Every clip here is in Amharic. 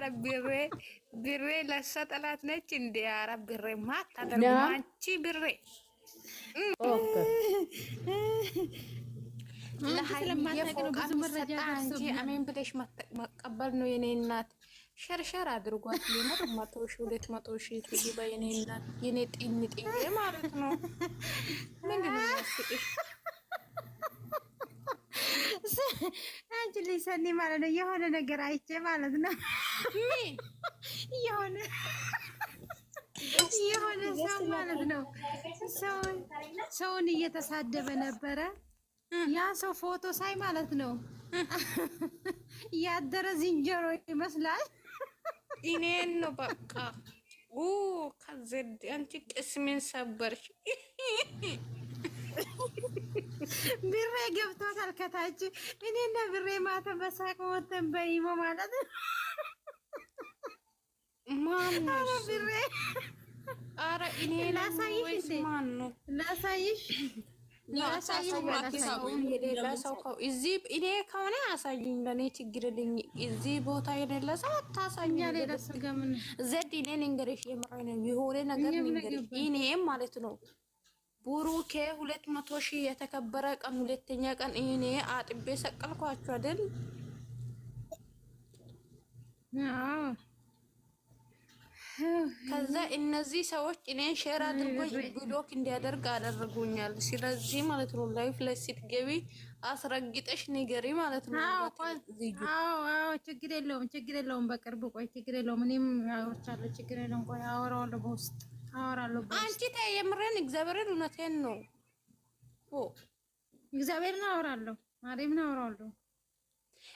አረ ብሬ ለእሷ ጠላት ነች እንዴ? አረ ብሬ ማታደርጉ አንቺ ብሬ ለሀይሚዬ ፎቃን ሰጣ እንጂ አሜን ብለሽ መቀበል ነው የኔ እናት። ሸርሸር አድርጓት ሊመር 100,000 200,000 ትግባ የኔ እናት የኔ ጤንጤ ማለት ነው። ምንድን ነው ያስቅሽ? አንቺ ልጅ ማለት ነው የሆነ ነገር አይቼ ማለት ነው የሆነ ሰው ማለት ነው ሰውን እየተሳደበ ነበረ። ያ ሰው ፎቶ ሳይ ማለት ነው ያደረ ዝንጀሮ ይመስላል። እኔን ነው በቃ ከዘድ አንቺ ቅስሜን ሰበርሽ። ብሬ ገብቶታል ከታች። እኔና ብሬ ማታ በሳቅ ወተን በይሞ ማለት ማነው ብሬ? አረ እኔ ላሳይሽ ማን ነው ላሳይሽ? የሌላ ሰው እዚህ እኔ ከሆነ አሳይኝ። ለእኔ ችግር የለኝ። እዚህ ቦታ የሌለ ሰው አታሳኝ። ዘድ እኔ ንገርሽ የምሬ ነው የሆነ ነገር ንገርሽ። እኔም ማለት ነው ቡሩኬ 200,000 የተከበረ ቀን ሁለተኛ ቀን እኔ አጥቤ ሰቀልኳችሁ አይደል? ከዛ እነዚህ ሰዎች እኔን ሼር አድርጎ ብሎክ እንዲያደርግ አደረጉኛል። ስለዚህ ማለት ነው ላይፍ ላይ ስትገቢ አስረግጠሽ ንገሪ ማለት ነው። አዎ ችግር የለውም በቅርቡ ቆይ ችግር የለውም። እኔም አወራቻለሁ ችግር የለውም። ቆይ አወራዋለሁ በውስጥ አወራለሁ። አንቺ ተይ የምሬን እግዚአብሔርን እውነቴን ነው። እግዚአብሔርን አወራለሁ ማርያምን አወራለሁ።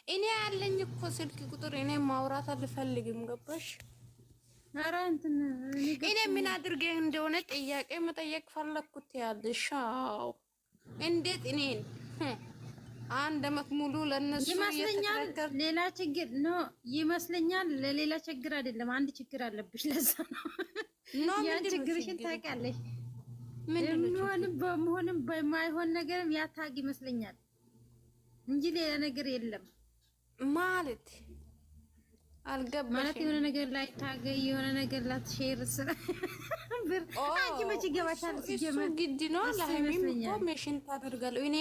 እኔ ያለኝ እኮ ስልክ ቁጥር እኔ ማውራት አልፈልግም ገባሽ? ኧረ እንትን እኔ ምን አድርጌ እንደሆነ ጥያቄ መጠየቅ ፈለኩት ያልሽ። አዎ እንዴት እኔን አንድ አመት ሙሉ ለነሱ ይመስለኛል ሌላ ችግር ነው ይመስለኛል። ለሌላ ችግር አይደለም አንድ ችግር አለብሽ። ለዛ ነው ያን ችግርሽን ታውቂያለሽ። ምንም በመሆንም በማይሆን ነገርም ያታግ ይመስለኛል እንጂ ሌላ ነገር የለም ማለት አልገባሽም ማለት የሆነ ነገር ላይ ታገይ የሆነ ነገር ላይ ሼር ስራ ብር አንቺ መቼ ገባሻል? ሲጀመር ግድ ነው ለሃይሚም ኮሜሽን ታደርጋለሁ። እኔ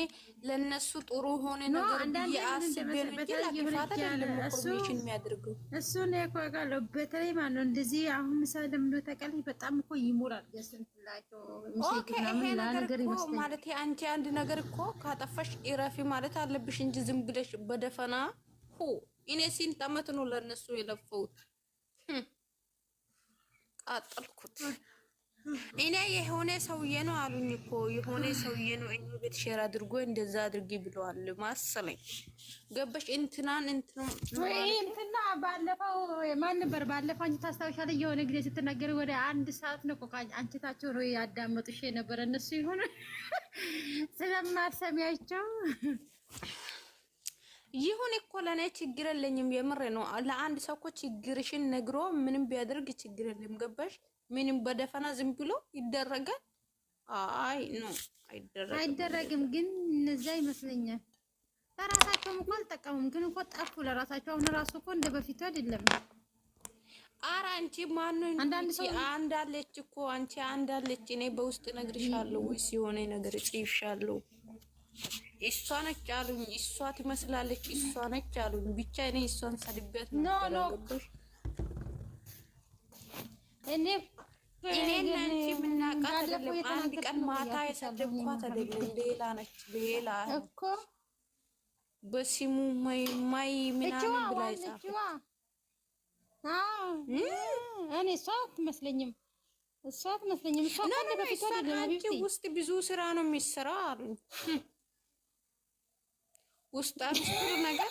ለነሱ ጥሩ ሆነ ነገር ያስበን እንጂ ለክፋት አይደለም ኮሜሽን የሚያደርገው እሱ ነው ያቋቃለው። በተለይ ማለት ነው እንደዚህ አሁን ምሳሌ ለምን ተቀልይ በጣም እኮ ይሞላል ገስንላቸው ሚስቴክና ነገር ይመስላል ማለት አንቺ አንድ ነገር እኮ ካጠፋሽ ኢራፊ ማለት አለብሽ እንጂ ዝም ብለሽ በደፈና እኔ ስንት አመት ነው ለነሱ የለፈውት ቃጠልኩት። እኔ የሆነ ሰውዬ ነው አሉኝ እኮ የሆነ ሰውዬ ነው እኔ ቤት ሼር አድርጎ እንደዛ አድርጊ ብለዋል መሰለኝ ገባሽ? እንትና ባለፈው ማን ነበር ባለፈው አንቺ ታስታውሻለሽ? የሆነ ጊዜ ስትናገር ወደ 1 ሰዓት ነው እኮ አንቺ ታቸው ነው ያዳመጡሽ የነበረ እነሱ ይሆነ ስለማሰሚያቸው ይሁን እኮ ለኔ ችግር የለኝም። የምሬ ነው። ለአንድ ሰው እኮ ችግርሽን ነግሮ ምንም ቢያደርግ ችግር የለም ገባሽ? ምንም በደፈና ዝም ብሎ ይደረጋል? አይ ነው አይደረግም። ግን እነዛ ይመስለኛል ለራሳቸውም እኮ አልጠቀሙም። ግን እኮ ጠፉ ለራሳቸው። አሁን ራሱ እኮ እንደ በፊቱ አይደለም። ኧረ አንቺ ማነው አንዳለች እኮ አንቺ አንዳለች። እኔ በውስጥ ነግርሻለሁ ወይስ የሆነ ነገር ጽይፍሻለሁ። እሷ ነች አሉኝ። እሷ ትመስላለች እሷ ነች አሉኝ። ብቻ እኔ እሷን ሰድቤት ነው ገባሽ? እኔ አንቺ ምናቃት አይደለም። አንድ ቀን ማታ የሰደብኳት አይደለም። ሌላ ነች ሌላ እኮ በሲሙ ማይ ምናምን ብላ ይጻፈ እኔ እሷ አትመስለኝም። እሷ ከነ በፊት አይደለም። ውስጥ ብዙ ስራ ነው የሚሰራው አሉኝ። ውስጥ አጥሩ ነገር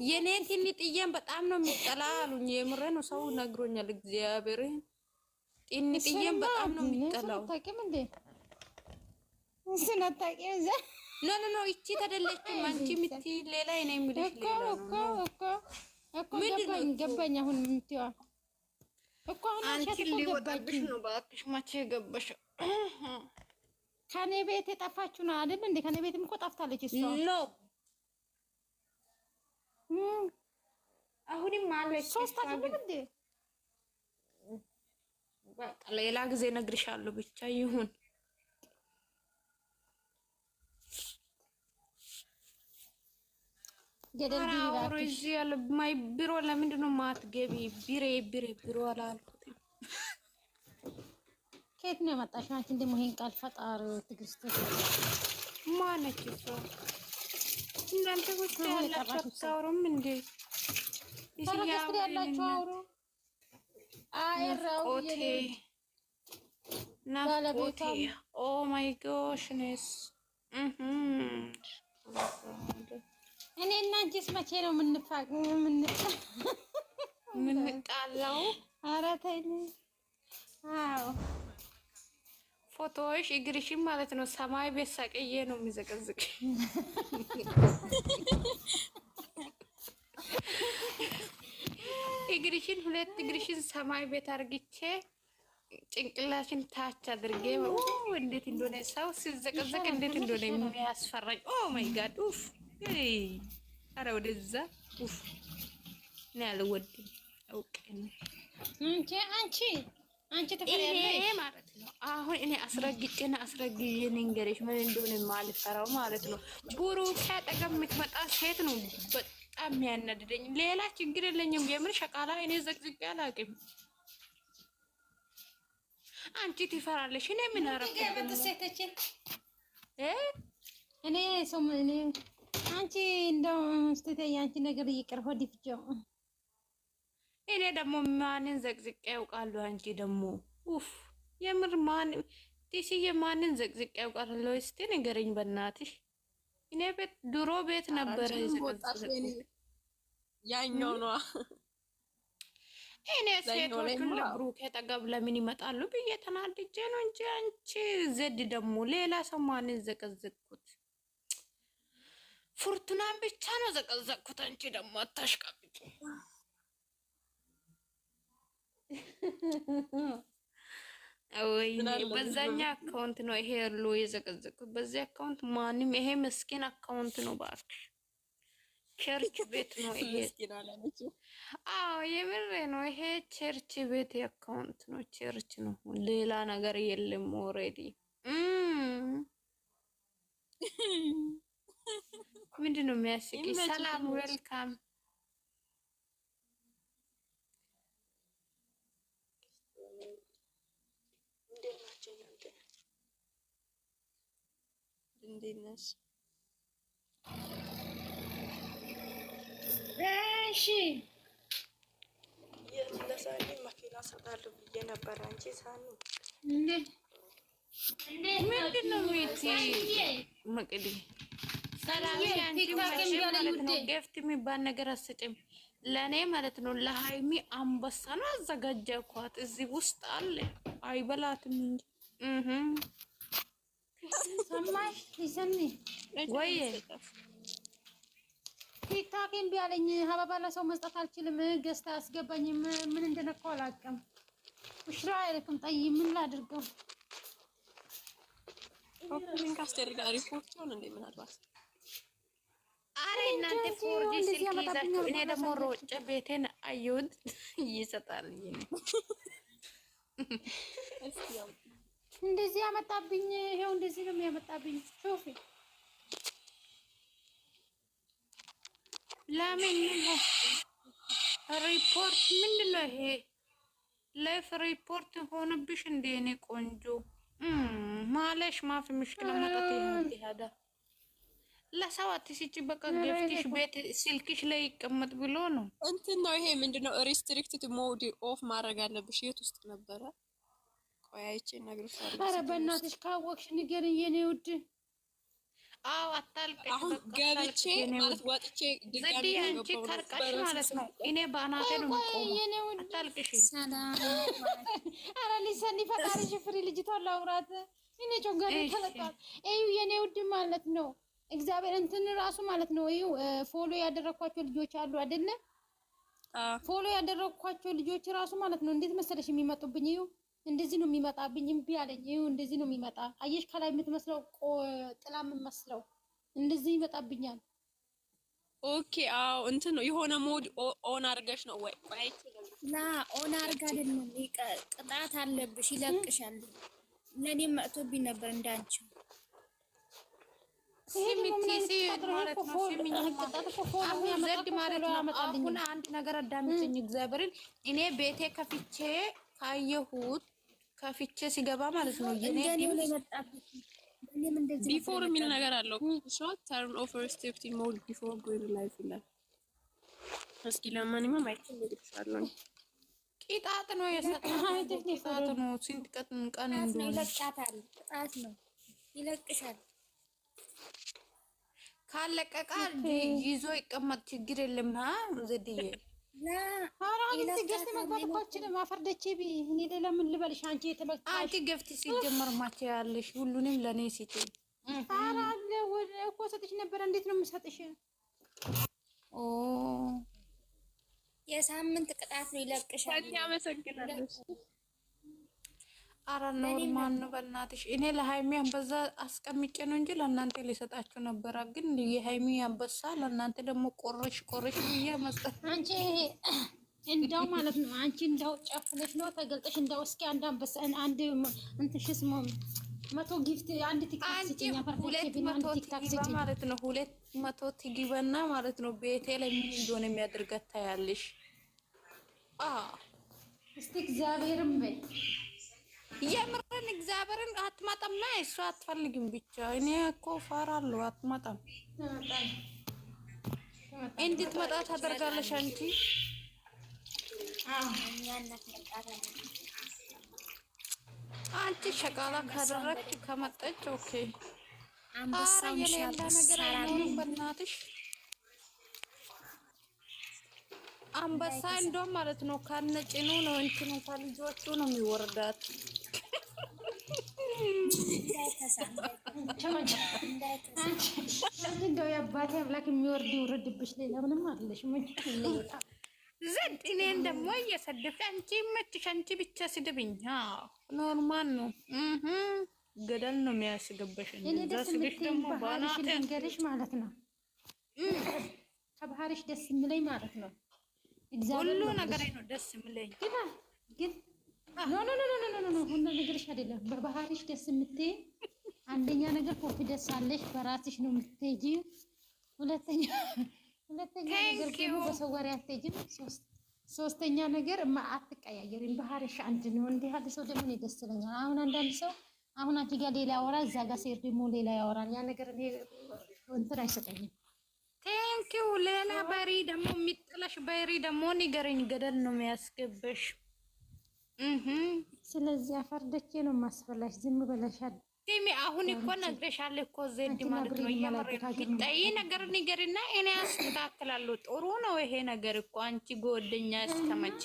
የኔ ትንጥዬን በጣም ነው የሚጠላ አሉኝ። የምሬ ነው ሰው ነግሮኛል። እግዚአብሔር ትንጥዬን በጣም ነው የሚጠላው። ታውቂም እንዴ ስናታውቂም እዛ ኖ እቺ ተደለችም አንቺ ምት ሌላ እኔ የሚልሽ ሌላ እኮ ገባኝ። አሁን ምትዋ እኮ አሁን አንቺ ሊወጣብሽ ነው ባክሽ። መቼ ገባሽ? ከኔ ቤት የጠፋችሁ ነው አይደል እንዴ? ከኔ ቤትም እኮ ጠፍታለች እሷ። ኖ አሁንም አለች። ሶስታችንም እንዴ በቃ ሌላ ጊዜ እነግርሻለሁ። ብቻ ይሁን። ገደል ቢባክሽ እዚህ ያለ ማይ ቢሮ ለምንድን ነው የማትገቢ? ቢሮ አላልኩትም። ከየት ነው የመጣሽው አንቺ? እንደሞ ይሄን ቃል ፈጣሪ ትግስት ማነች እሷ? እናንተ ውስጥ ያላችሁ አታወሩም እንዴ? ተረጋግጥ ያላችሁ አውሩ። አይራው ናፍቆቴ ኦ ማይ ጎሽ ነስ እኔ እና አንቺስ መቼ ነው የምንጣላው? ኧረ ተይኝ። አዎ ፎቶዎች እግርሽን ማለት ነው ሰማይ ቤት ሰቅዬ ነው የሚዘቀዝቅ። እግርሽን ሁለት እግርሽን ሰማይ ቤት አርግቼ ጭንቅላሽን ታች አድርጌ እንዴት እንደሆነ ሰው ሲዘቀዘቅ እንዴት እንደሆነ የሚያስፈራኝ። ኦ ማይ ጋድ ኡፍ! ኧረ ወደዛ ኡፍ! እኔ አልወድም አውቄ ነው። አንቺ ተፈሪያለሽ ማለት ነው። አሁን እኔ አስረግጬ ንገረሽ ምን እንደሆነ የማልፈራው ማለት ነው። ቡሩክ አጠገብ የምትመጣ ሴት ነው በጣም የሚያናድደኝ። ሌላ ችግር የለኝም። የምን ሸቃላ እኔ ዘቅዝቄ አላውቅም። አንቺ ትፈራለሽ። እኔ ምን አረፍኩ? አንቺ እንደው ስትተይ አንቺ ነገር ይቅር ሆድ ይፍጀው። እኔ ደግሞ ማንን ዘቅዝቄ ያውቃለሁ? አንቺ ደግሞ ኡፍ! የምር ማን ቲሲዬ ማንን ዘቅዝቄ ያውቃለሁ? እስቲ ንገረኝ በእናትሽ። እኔ ቤት ድሮ ቤት ነበረ ያኛው ነው። እኔ ሴቶቹን ለብሩክ ጠገብ ለምን ይመጣሉ ብዬ ተናድጄ ነው እንጂ አንቺ ዘድ ደግሞ ሌላ ሰው ማንን ዘቀዘቅኩት? ፉርቱናን ብቻ ነው ዘቀዘቅኩት። አንቺ ደግሞ አታሽቃብጭ። ወይ በዛኛ አካውንት ነው ይሄ ያሉ የዘቀዘቅኩት። በዚህ አካውንት ማንም ይሄ ምስኪን አካውንት ነው እባክሽ። ቸርች ቤት ነው ይሄ። አዎ የምሬ ነው። ይሄ ቸርች ቤት አካውንት ነው። ቸርች ነው፣ ሌላ ነገር የለም። ኦሬዲ ምንድን ነው የሚያስቂ? ሰላም ዌልካም። እንዴት ነሽ? እሺ ለሳኒ መኪና ሰጣለሁ ብዬ ነበር። አንቺ ሳኒ ምንድን ነው መቅዲ ሰላም ያንቺ ማለት ነው። ገፍት የሚባል ነገር አሰጭም ለእኔ ማለት ነው። ለሃይሚ አንበሳ ነው አዘጋጀኳት። እዚህ ውስጥ አለ አይበላትም እንጂ ሰማሽ ይሰኒ ወይ ቲክታክን ቢያለኝ ሀባባ ለሰው መስጠት አልችልም። ገዝታ አስገባኝም ምን እንደነካው አላውቅም። ውሽራ አይልክም። ጠይ ምን ላድርገው? ኦፕኒንግ ካስደርጋ ሪፖርት ሆነ እንዴ? ምናልባት አረ እናንተ ፎርጂ ስልክ ይዛችሁ እኔ ደግሞ ሮጬ ቤቴን አየሁት ይሰጣል። እንደዚህ ያመጣብኝ ይሄው እንደዚህ ነው የሚያመጣብኝ። ሾፊ ለምን ሪፖርት ምንድን ነው ይሄ? ላይፍ ሪፖርት ሆነብሽ እንዴ? እኔ ቆንጆ ማለሽ ማፍ ምሽክለ መጣት ይሄዳ ለሰው አትስጪ። በቃ ገፍትሽ ቤት ስልክሽ ላይ ይቀመጥ ብሎ ነው እንትን ነው ይሄ ምንድነው? ሪስትሪክትድ ሞድ ኦፍ ማድረግ አለብሽ። የት ውስጥ ነበረ? ቆያይቼ እነግርሻለሁ። ኧረ በእናትሽ ካወቅሽ ንገሪኝ የኔ ውድ። አው አታልቅሽ። አሁን ገብቼ ማለት ወጥቼ ድጋሚ አንቺ ታርቃሽ ማለት ነው። እኔ ባናቴ ነው የምቆመው። አታልቅሽ። ሰላም ኧረ ሊሰኒ ፈጣሪሽ ፍሪ ልጅቷን ላውራት። እኔ ጮጋሪ ተለጣል። እዩ የኔ ውድ ማለት ነው። እግዚአብሔር እንትን ራሱ ማለት ነው። እዩ ፎሎ ያደረኳቸው ልጆች አሉ አይደለ? ፎሎ ያደረኳቸው ልጆች ራሱ ማለት ነው። እንዴት መሰለሽ የሚመጡብኝ? እዩ እንደዚህ ነው የሚመጣብኝ። እምቢ አለኝ። እዩ እንደዚህ ነው የሚመጣ። አየሽ ከላይ የምትመስለው ጥላ የምትመስለው እንደዚህ ይመጣብኛል። ኦኬ አዎ እንትን ነው የሆነ ሞድ ኦን አድርገሽ ነው ወይ? ቆይ ላ ኦን አድርጋ አይደለም ቅጣት አለብሽ፣ ይለቅሻል። ለኔም መጥቶብኝ ነበር እንዳንቺ አሁን አንድ ነገር አዳምጪኝ እግዚአብሔርን። እኔ ቤቴ ከፍቼ ካየሁት ከፍቼ ሲገባ ማለት ነው ቢፎር የሚል ነገር አለው። ሾት ተርን ኦፍ ሪስትሪክቲንግ ሞድ ቢፎር ጎይንግ ላይቭ ይላል። እስኪ ለማንኛውም አይተልልሻለሁ። ቂጣት ነው የሰጣት ቂጣት ነው። ስንት ቀን እንደሆነ ይለቃታል። ቅጣት ነው ይለቅሻል። ካለቀቃ ይዞ ይቀመጥ ችግር የለም። ዘድዬ አንቺ ገፍት ሲጀመር ማቼ ያለሽ ሁሉንም ለእኔ ሲት እኮ ሰጥሽ ነበር። እንዴት ነው የምሰጥሽ? የሳምንት ቅጣት ነው ይለቅሻል። ያመሰግናለሁ። አረ ኖርማል ነው በእናትሽ። እኔ ለሃይሚ አንበዛ አስቀምጬ ነው እንጂ ለእናንተ ሊሰጣችሁ ነበረ። ግን የሃይሚ አንበሳ ለእናንተ ደግሞ ቆረሽ ብዬ መስጠት አንቺ እንዳው ማለት ነው። አንቺ እንዳው ጨፍነሽ ነው ተገልጠሽ እንዳው እስኪ አንድ አንበሳ አንድ እንትሽስ መቶ ጊፍት አንድ ቲክታክ ሲጭኛ ማለት ነው 200 ትግበና ማለት ነው። ቤቴ ላይ ምን እንደሆነ የሚያደርጋት ታያለሽ። እስቲ እግዚአብሔርም በይ የምርን እግዚአብሔርን አትመጣምና እሷ አትፈልግም ብቻ። እኔ እኮ ፈራለሁ። አትመጣም። እንድትመጣ ታደርጋለሽ አንቺ። አንቺ ሸቃላ ካደረግሽ ከመጣች ኦኬ። አረ የሌላ ነገር አይኖርም በእናትሽ። አንበሳ እንደውም ማለት ነው ከነጭኑ ነው እንትኑ ከልጆቹ ነው የሚወርዳት። እንደው የአባቴ አምላክ የሚወርድ ይውረድብሽ። ሌላ ምንም አለሽ ዘድ እኔን ደግሞ እየሰደብሽ አንቺ መችሽ። አንቺ ብቻ ስድብኝ ኖርማል ነው። ገደል ነው የሚያስገባሽ። እኔ ደስ ደግሞ ባህሪሽ ልንገርሽ ማለት ነው። ከባህሪሽ ደስ የሚለኝ ማለት ነው ሁሉ ነገር ነው ደስ የሚለኝ። ግን ኖ ሁሉ ነገርሽ አይደለም። በባህሪሽ ደስ የምትይ አንደኛ ነገር ኮንፊደንስ አለሽ፣ በራስሽ ነው የምትሄጂ። ሁለተኛ ነገር ደግሞ በሰው ወሬ አትሄጂም። ሶስተኛ ነገር አትቀያየሪም። ባህሪሽ አንድ ነው። እንዲህ ያለ ሰው ደግሞ ደስ ይለኛል። አሁን አንዳንድ ሰው አሁን አንቺ ጋር ሌላ ያወራል፣ እዛ ጋር ሲሄድ ደግሞ ሌላ ያወራል። ያ ነገር እኔ እንትን አይሰጠኝም። ቴንኪው። ሌላ በሪ ደግሞ የሚጥለሽ በሪ ደግሞ ንገረኝ። ገደል ነው የሚያስገበሽ። ስለዚህ አፈርደቼ ነው ማስፈላሽ። ዝም ብለሻል። ቲሚ አሁን እኮ ነግረሻለሁ እኮ ዘድ ማለት ነው። የምርጠይ ነገር ንገርና እኔ አስተካክላለሁ። ጥሩ ነው ይሄ ነገር እኮ አንቺ ጎደኛ እስከመቼ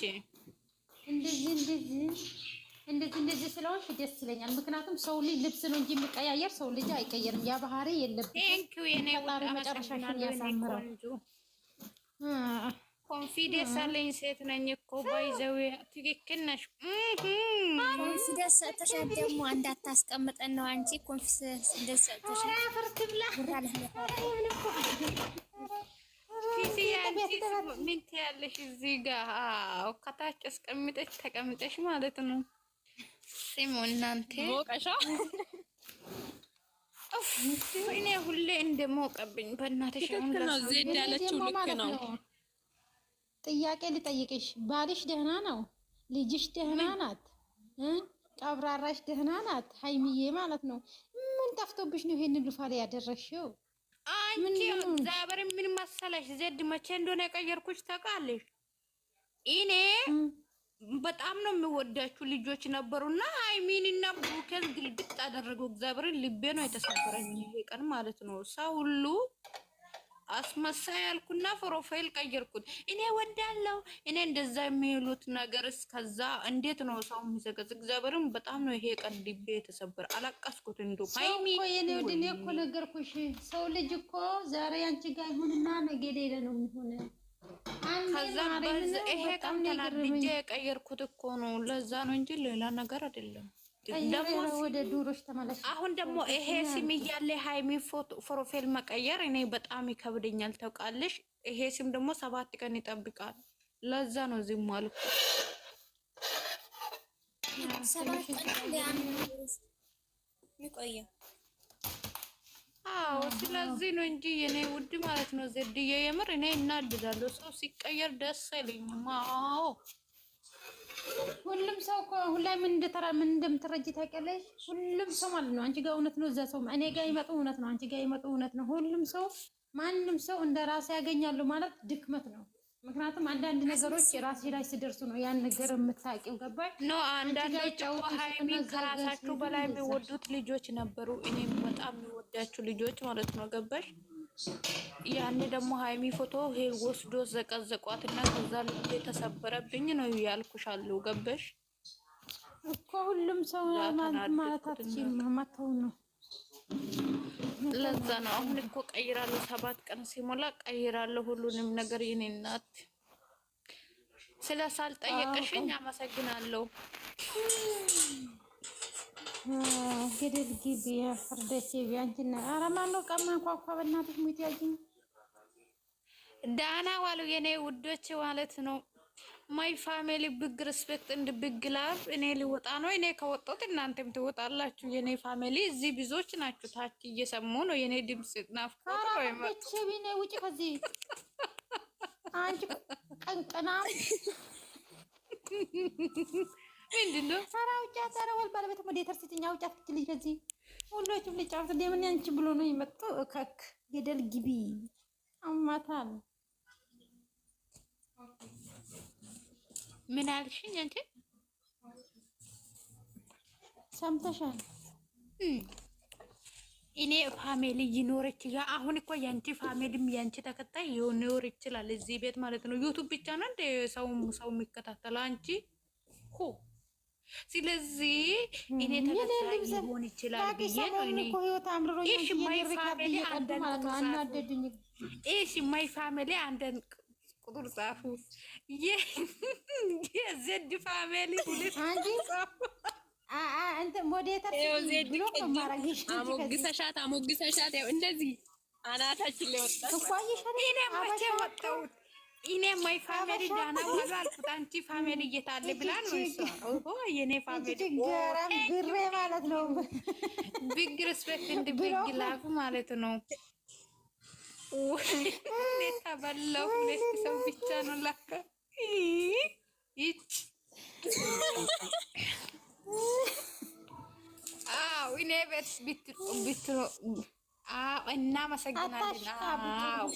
እንደዚህ ስለሆንሽ ደስ ይለኛል። ምክንያቱም ሰው ልጅ ልብስ ነው እንጂ የሚቀያየር ሰው ልጅ አይቀየርም። ያ ባህሪ የለብሽም። ቴንኪው የኔ ወጣ መጨረሻሽን ያሳምረው። ኮንፊደንስ አለኝ። ሴት ነኝ እኮ ባይዘው ትክክል ነሽ። ኮንፊደንስ ሰጥተሻል ደግሞ እንዳታስቀምጠን ነው። አንቺ ኮንፊደንስ ሰጥተሻል። ምን ትያለሽ? እዚህ ጋር ከታች አስቀምጠሽ ተቀምጠሽ ማለት ነው። ስሙ እናንተ እኔ ሁሌ እንደሞቀብኝ በእናትሽ ዜድ ያለችው ልክ ነው። ጥያቄ ልጠይቅሽ፣ ባልሽ ደህና ነው? ልጅሽ ደህና ናት? ቀብራራሽ ደህና ናት? ሀይሚዬ ማለት ነው። ምን ጠፍቶብሽ ነው ይሄን ሉፋሌ ያደረግሽው? አንቺ እግዚአብሔር ምን መሰለሽ ዜድ መቼ እንደሆነ የቀየርኩሽ ታውቃለሽ? እኔ በጣም ነው የሚወዳችሁ ልጆች ነበሩና ሀይሚንና ብሩኬን ግልብጥ አደረገው። እግዚአብሔርን ልቤ ነው የተሰበረኝ ይሄ ቀን ማለት ነው። ሰው ሁሉ አስመሳይ ያልኩና ፕሮፋይል ቀየርኩት። እኔ ወዳለው እኔ እንደዛ የሚሉት ነገር እስከዛ እንዴት ነው ሰው የሚዘገዝ? እግዚአብሔርን በጣም ነው ይሄ ቀን ልቤ የተሰበረ። አለቀስኩት። እንደው ሃይሚ የኔ ወድኔ እኮ ነገርኩሽ። ሰው ልጅ እኮ ዛሬ አንቺ ጋር ይሁንና ነገ ሌላ ነው የሚሆነው። ከዛ ይሄ ቀን ተናድጄ የቀየርኩት እኮ ነው። ለዛ ነው እንጂ ሌላ ነገር አይደለም። ደግሞ ወደ ዱሮች ተመለሽ። አሁን ደግሞ ይሄ ስም እያለ ሃይሚ ፕሮፋይል መቀየር እኔ በጣም ይከብደኛል ታውቃለሽ። ይሄ ስም ደግሞ 7 ቀን ይጠብቃል። ለዛ ነው ዝም አልኩ። 7 ቀን ይቆያል። አዎ ስለዚህ ነው እንጂ የኔ ውድ ማለት ነው ዘድዬ የምር እኔ እናድዳለሁ። ሰው ሲቀየር ደስ አይለኝም። አዎ ሁሉም ሰው እኮ ሁላይ ምን እንደምትረጂ ታውቂያለሽ። ሁሉም ሰው ማለት ነው አንቺ ጋር እውነት ነው፣ እዛ ሰው እኔ ጋር ይመጡ እውነት ነው፣ አንቺ ጋር ይመጡ እውነት ነው። ሁሉም ሰው ማንም ሰው እንደ ራሴ ያገኛሉ ማለት ድክመት ነው። ምክንያቱም አንዳንድ ነገሮች ራሴ ላይ ሲደርሱ ነው ያን ነገር የምታውቂው። ገባሽ? ኖ አንዳንዶች ሃይሚን ከራሳችሁ በላይ የሚወዱት ልጆች ነበሩ። እኔም በጣም የሚወዳችሁ ልጆች ማለት ነው። ገባሽ? ያኔ ደግሞ ሃይሚ ፎቶ ወስዶ ዘቀዘቋትና ከዛ ልብ የተሰበረብኝ ነው ያልኩሻለሁ። ገባሽ እኮ ሁሉም ሰው ማለት አትችይም። ማተው ነው። ለዛ ነው አሁን እኮ ቀይራለሁ። 7 ቀን ሲሞላ ቀይራለሁ ሁሉንም ነገር። የኔ እናት ስለሳልጠየቅሽኝ አመሰግናለሁ። ገደል ግቢ ፍርደቼ ቢያንቺና አረማለው ቀማን ኳኳ በእናትሽ ሙት ያጂኝ ዳና ዋሉ የኔ ውዶች ማለት ነው። ማይ ፋሚሊ ቢግ ሪስፔክት እንድ ቢግ ላቭ። እኔ ሊወጣ ነው። እኔ ከወጣሁት እናንተም ትወጣላችሁ። የኔ ፋሚሊ እዚህ ብዙዎች ናችሁ። ታች እየሰሙ ነው የኔ ድምጽ ናፍቆት ነው የመጣው። ቢኔ ውጪ ከዚህ አንቺ ቀንቀናም ምንድነው? ሰራውጫ ሰራውል ባለቤት ሞዴተር ሲትኛ ውጫ ትልጅ ከዚህ ሁሉም ልጫወት እንደምን አንቺ ብሎ ነው የመጣው። እከክ ገደል ግቢ አማታል። ምን አልሽኝ አንቺ? ሰምተሻል? እኔ ፋሚሊ ይኖርች ያ አሁን እኮ ያንቺ ፋሚሊም ያንቺ ተከታይ ይኖር ይችላል እዚህ ቤት ማለት ነው። ዩቲዩብ ብቻ ነው እንደ ሰው የሚከታተለው አንቺ ሆ። ስለዚህ እኔ ተከታይ ሊሆን ይችላል ብዬ ነው እኔ እሺ ማይ ፋሚሊ አንደን እሺ ማይ ፋሚሊ አንደን ቁጥር ጻፉ። የዘድ ፋሚሊ ሁለት አንቺ ጻፉ። አንተ ሞዴተር ብሎ ማራጊሽ አሞግሰሻት ያው እንደዚህ አናታችን ላይ ወጣ እኮ አይሻለ። እኔ መቼ ወጣሁት? እኔ ማይ ፋሚሊ ዳና ዋሉ አልኩት። አንቺ ፋሚሊ እየታለ ብላ ነው እሷ። ኦሆ የኔ ፋሚሊ ገራም ግሬ ማለት ነው። ቢግ ሪስፔክት እንደ ቢግ ላቭ ማለት ነው። ተበላው ሁለት ሰው ብቻ ነው ለካ። አዎ እኔ ቤት ብትሮ እናመሰግናለን። አዎ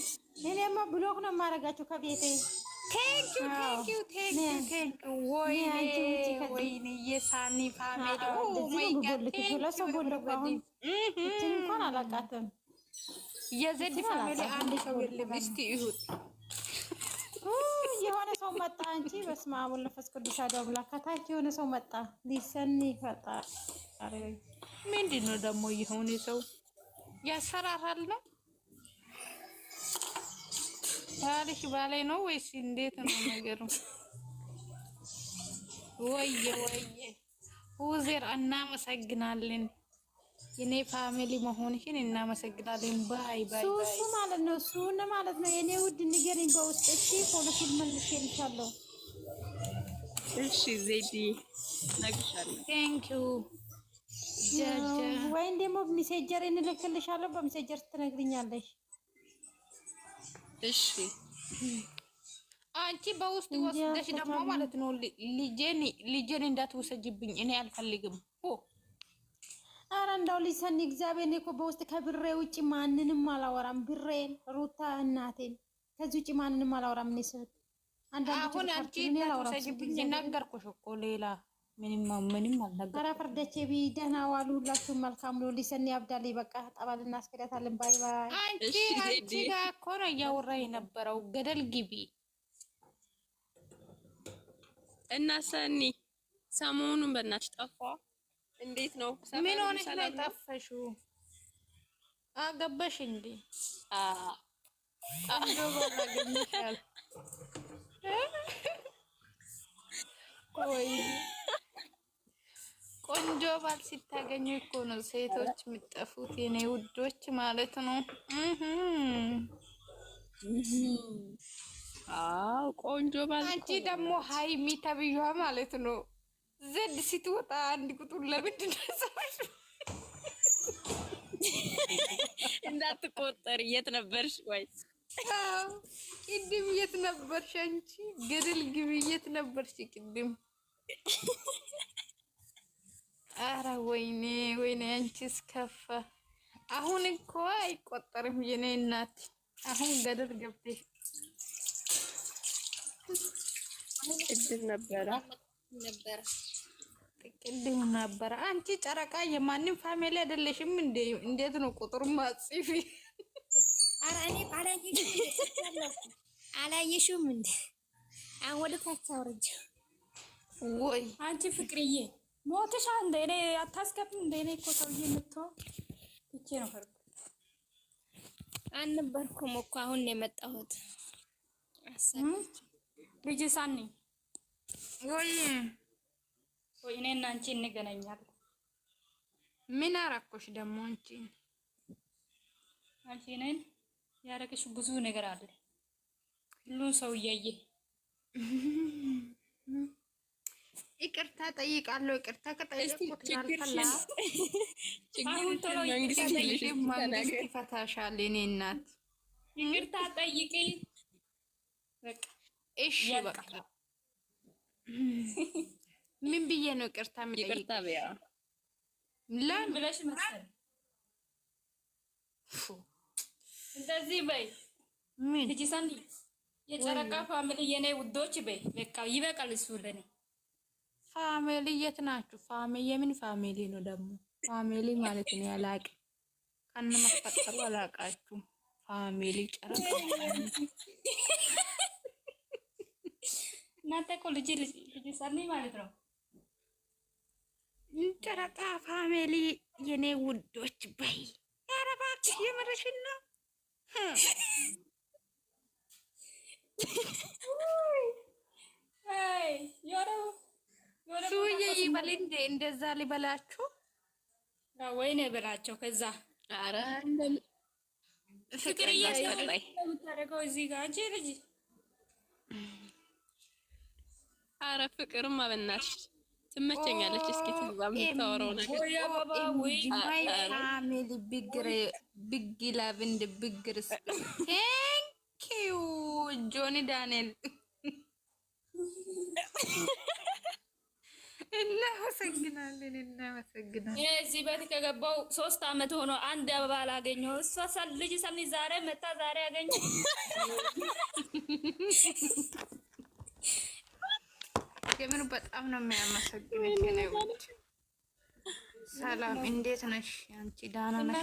እኔማ ብሎክ ነው የማደርጋቸው ከቤቴ። ቴንኪው ወይኔ የሳኒ ፋሚሊ እንኳን አላውቃትም። የዘድ ፋሚሊ አንድ ሰው የለም። እስቲ ይሁት የሆነ ሰው መጣ። አንቺ በስመ አብ ወወልድ ወመንፈስ ቅዱስ አሐዱ አምላክ። ከታች የሆነ ሰው መጣ። ሊሰኒ ፈጣሪ ምንድን ነው ደግሞ የሆነ ሰው ያሰራራል ነው ባልሽ ባላይ ነው ወይስ እንዴት ነው ነገሩ? ወየ ሁዜር እናመሰግናለን። የኔ ፋሚሊ መሆንሽን እናመሰግናለን። ባይ ሱሱ ማለት ነው። ሱነ ማለት ነው። የኔ ውድ ንገሪኝ በውስጥ እሺ። ፎሎሽን መልሼልሻለሁ። እሺ ዜዲ ነግሻለሁ። ቴንኪው ወይም ደግሞ ሜሴጀር እንልክልሻለሁ። በሜሴጀር ትነግሪኛለሽ። እሺ አንቺ በውስጥ ወስደሽ ደግሞ ማለት ነው ልጄን እንዳትወሰጅብኝ እኔ አልፈልግም። ኧረ እንደው ሊሰኒ እግዚአብሔር እኮ በውስጥ ከብሬ ውጭ ማንንም አላወራም። ብሬን ሩታ እናቴን ከዚህ ውጭ ማንንም አላወራም። እኔ ስል አሁን አንቺ እንዳትወሰጅብኝ ነገርኩሽ እኮ ሌላ ምንም አልነገርኩም። ኧረ ፍርደቼ ቢ ደህና ዋሉ። ሁላችሁም መልካም ነው። ሊሰኒ አብዳሌ በቃ ጠባል እናስከዳታለን። ባይ ባይ። አንቺ ጋር እኮ ነው እያወራ የነበረው። ገደል ግቢ እና ሰኒ ሰሞኑን በእናትሽ ጠፋ። እንዴት ነው? ምን ሆነሽ ነው የጠፋሽው? አገባሽ እንዴ? ቆንጆ ባል ሲታገኙ እኮ ነው ሴቶች የሚጠፉት የኔ ውዶች ማለት ነው። አዎ ቆንጆ ባል። አንቺ ደግሞ ሃይሚ ተብዬዋ ማለት ነው ዘድ ስትወጣ አንድ ቁጥር ለምንድን ነው ሰዎች እንዳትቆጠር የት ነበርሽ? ወይስ ቅድም የት ነበርሽ አንቺ? ገደል ግቢ የት ነበርሽ ቅድም? አረ ወይኔ ወይኔ አንቺስ ከፋ። አሁን እኮ አይቆጠርም የኔ እናት። አሁን ገደል ገብተሽ ቅድም ነበረ ቅድም ነበረ። አንቺ ጨረቃ የማንም ፋሚሊ አይደለሽም እንዴ? እንዴት ነው ቁጥር ማጽፊ? ኧረ እኔ አላየሽውም እንዴ? አሁን ወደ ታች አውርጅ። ወይ አንቺ ፍቅርዬ ሞትሽ እንደ እኔ አታስገብም እንደ እኔ እኮ ሰውዬ የምትሆን እቺ ነው ፈርኩ አልነበርኩም እኮ አሁን ነው የመጣሁት። አሰብኩ ልጅ ሳኒ ወይ እኔና አንቺ እንገናኛለን። ምን አረኮሽ ደግሞ አንቺ? አንቺ ነን ያረከሽ ብዙ ነገር አለ። ሁሉ ሰው እያየ ይቅርታ ጠይቃለሁ። ይቅርታ ከጠየቁት ያልፈላ መንግስት ይፈታሻል። እኔ እናት ይቅርታ ጠይቂ። በቃ እሺ በቃ ምን ብዬ ነው ይቅርታ የምጠይቅ? ይቅርታ በያ ለምን ብለሽ መሰል እንደዚህ በይ። ምን ልጅ ሳንዲ የጨረቃ ፋሚሊ የኔ ውዶች በይ። በቃ ይበቃል። እሱ ለኔ ፋሚሊ የት ናችሁ? ፋሚሊ የምን ፋሚሊ ነው ደግሞ? ፋሚሊ ማለት ነው ያላቅ ከነ መፈጠሩ አላቃችሁ። ፋሚሊ ጨረቃ እናንተ እኮ ልጅ ሳንዲ ማለት ነው። ጨረቃ ፋሚሊ የኔ ውዶች በይ። ኧረ እባክሽ የምርሽን ነው? አይ ዮሮ ሱዬ ይበል እንደ እንደዛ ሊበላችሁ ወይኔ በላቸው። ከዛ ኧረ ፍቅር እየሰራው እዚህ ጋር አንቺ ልጅ ኧረ ፍቅርማ በእናትሽ ትመቸኛለች። እስኪ ትዛ የምታወራው ነገር ማይ ፋሚሊ ቢግ ላቭ እንደ ቢግ ሪስፔክት ቴንክ ዩ ጆኒ ዳንኤል እናመሰግናለን። እዚህ ቤት ከገባው 3 አመት ሆኖ አንድ አበባ አላገኘው። እሷ ልጅ ሰኒ ዛሬ መጣ ዛሬ ያገኘው። የምን በጣም ነው የሚያመሰግነው። ሰላም እንዴት ነሽ አንቺ? ዳና ነሽ?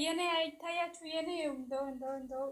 የኔ አይታያችሁ የኔ እንደው